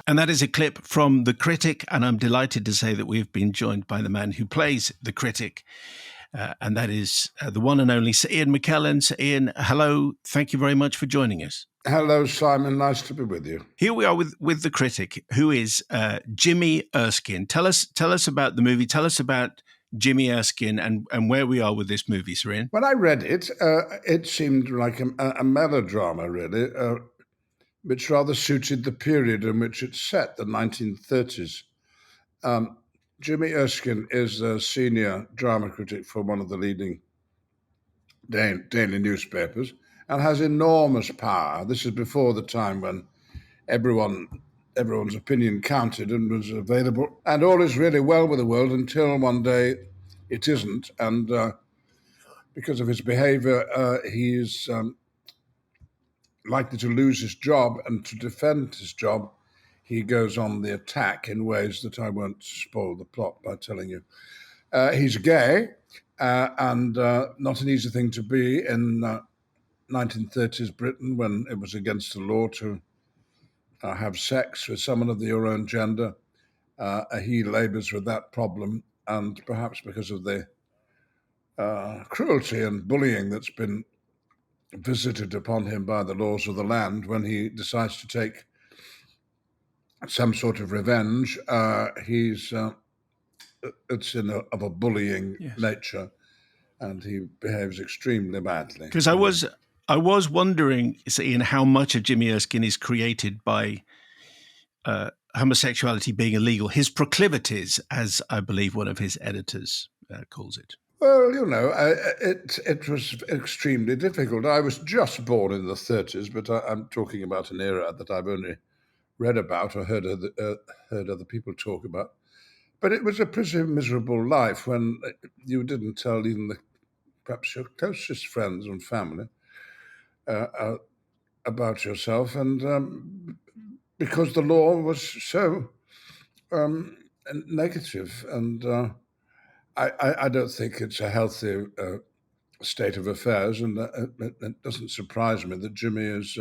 And that is a clip from The Critic, and I'm delighted to say that we've been joined by the man who plays the critic, and that is the one and only Sir Ian McKellen. Sir Ian, hello. Thank you very much for joining us. Hello, Simon. Nice to be with you. Here we are with the critic, who is Jimmy Erskine. Tell us about the movie. Tell us about Jimmy Erskine and where we are with this movie, Sir Ian. When I read it, it seemed like a melodrama, really, which rather suited the period in which it's set, the 1930s. Jimmy Erskine is a senior drama critic for one of the leading daily newspapers and has enormous power. This is before the time when everyone's opinion counted and was available, and all is really well with the world until one day it isn't. And because of his behavior, he's likely to lose his job, and to defend his job, he goes on the attack in ways that I won't spoil the plot by telling you. He's gay, and not an easy thing to be in 1930s Britain, when it was against the law to have sex with someone of your own gender. He labours with that problem, and perhaps because of the cruelty and bullying that's been visited upon him by the laws of the land, when he decides to take some sort of revenge, it's of a bullying nature, and he behaves extremely badly. Because I was wondering, Ian, how much of Jimmy Erskine is created by homosexuality being illegal, his proclivities, as I believe one of his editors calls it. Well, it was extremely difficult. I was just born in the 30s, but I'm talking about an era that I've only read about or heard other people talk about. But it was a pretty miserable life when you didn't tell even perhaps your closest friends and family about yourself, and because the law was so negative, and I don't think it's a healthy state of affairs, and it doesn't surprise me that Jimmy is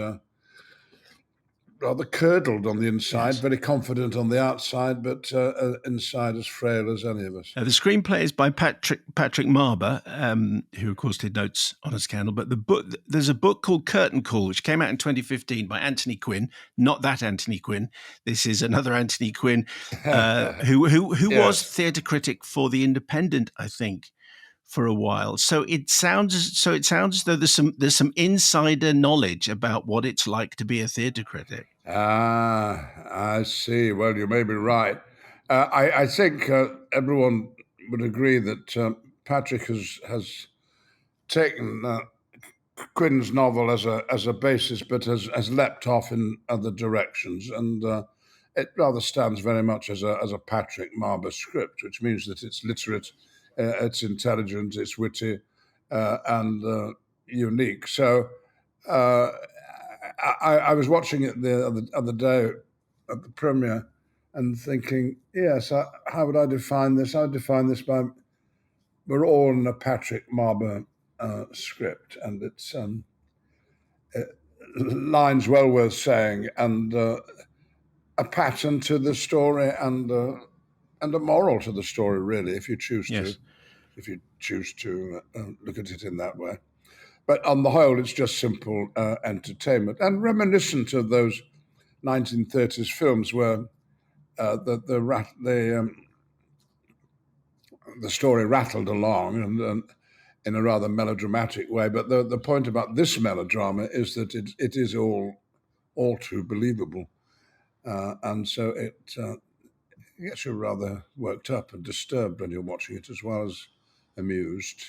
rather curdled on the inside, very confident on the outside, but inside as frail as any of us. The screenplay is by Patrick Marber, who of course did Notes on a Scandal. But there's a book called Curtain Call, which came out in 2015 by Anthony Quinn. Not that Anthony Quinn. This is another Anthony Quinn, who was theatre critic for The Independent, I think, for a while. So it sounds as though there's some insider knowledge about what it's like to be a theatre critic. I see. Well, you may be right. I think everyone would agree that Patrick has taken Quinn's novel as a basis, but has leapt off in other directions, and it rather stands very much as a Patrick Marber script, which means that it's literate, it's intelligent, it's witty, and unique. So I was watching it the other day at the premiere and thinking, yes, how would I define this? I would define this by, we're all in a Patrick Marber script, and it's lines well worth saying, and a pattern to the story, and a moral to the story, really, if you choose to look at it in that way. But on the whole, it's just simple entertainment, and reminiscent of those 1930s films where the story rattled along and in a rather melodramatic way. But the point about this melodrama is that it is all too believable, and so it gets you rather worked up and disturbed when you're watching it, as well as amused.